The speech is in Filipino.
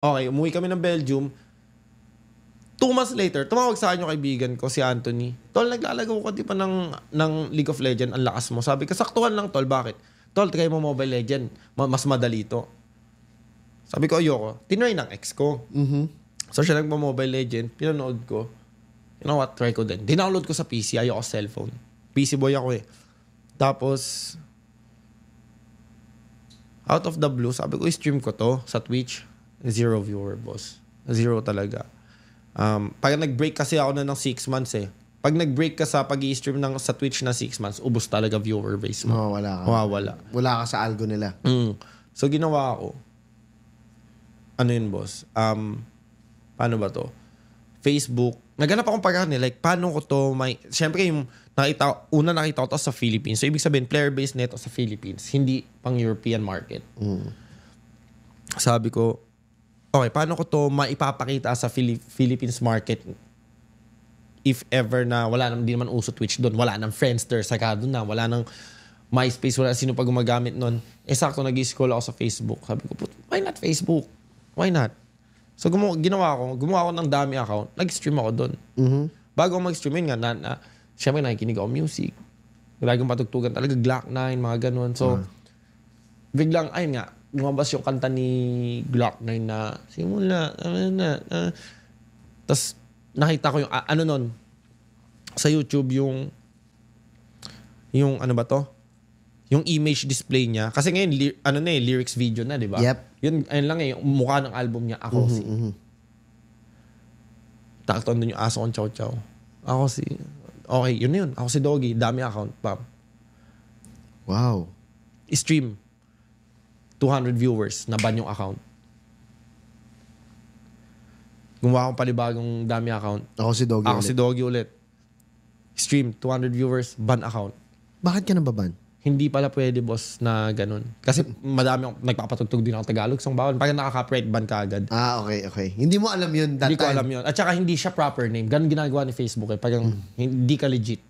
Okay, umuwi kami ng Belgium. 2 months later, tumawag sa akin yung kaibigan ko, si Anthony. Tol, naglalagaw ko di pa ng League of Legends, ang lakas mo. Sabi ko, saktuhan lang, Tol, bakit? Tol, try mo Mobile Legend. Mas madali to. Sabi ko, ayoko. Tinry ng ex ko. So, siya nagpa-Mobile Legend. Pinanood ko. You know what? Try ko din. Dinownload ko sa PC. Ayoko cellphone. PC boy ako eh. Tapos, out of the blue, sabi ko, stream ko to sa Twitch. 0 viewer, boss. 0 talaga. Pag nag-break kasi ako na ng 6 months eh. Pag nag-break ka sa pag-i-stream sa Twitch na 6 months, ubos talaga viewer base mo. Mawawala ka. Mawawala. Wala ka sa algo nila. So, ginawa ko. Ano yun, boss? Paano ba to? Facebook. Naganap akong pagkakani. Like, paano ko to Siyempre, yung nakita ko to sa Philippines. So, ibig sabihin, player-based neto sa Philippines. Hindi pang European market. Sabi ko, okay, paano ko to maipapakita sa Philippines market if ever na hindi naman uso Twitch doon, wala nang Friendster, sakado na, wala nang MySpace, wala sino pa gumagamit noon. Sakto nag-scroll ako sa Facebook. Sabi ko, why not Facebook? Why not? So gumawa ko ng dami account, nag-stream ako doon. Bago ako mag-stream nga, syempre nakikinig ako music. Laging patugtugan talaga, Glock 9, mga ganun. So, biglang, ayun nga, lumabas yung kanta ni Glock 9 na simula. Tapos nakita ko yung ano nun sa YouTube yung ano ba to? Yung image display niya. Kasi ngayon lyrics video na, di ba? Yep. Yun, ayun lang yung mukha ng album niya, Ako Si. Takton doon yung aso kong Chow Chow. Ako Si. Okay, yun na yun. Ako Si Doggy. Dami account. Bam. Wow. Stream. 200 viewers, naban yung account. Gumawa akong palibagong dami account. Ako Si Doggy Ako Si Doggy ulit. Stream, 200 viewers, ban account. Bakit ka nababan? Hindi pala pwede, boss, na ganun. Kasi madami akong nagpapatugtog din ako Tagalog. So, bawal. Pag nakaka-copyright, ban ka agad. Okay. Hindi mo alam yun that Hindi ko time. alam yun. At saka hindi siya proper name. Ganun ginagawa ni Facebook eh. Pag hindi ka legit.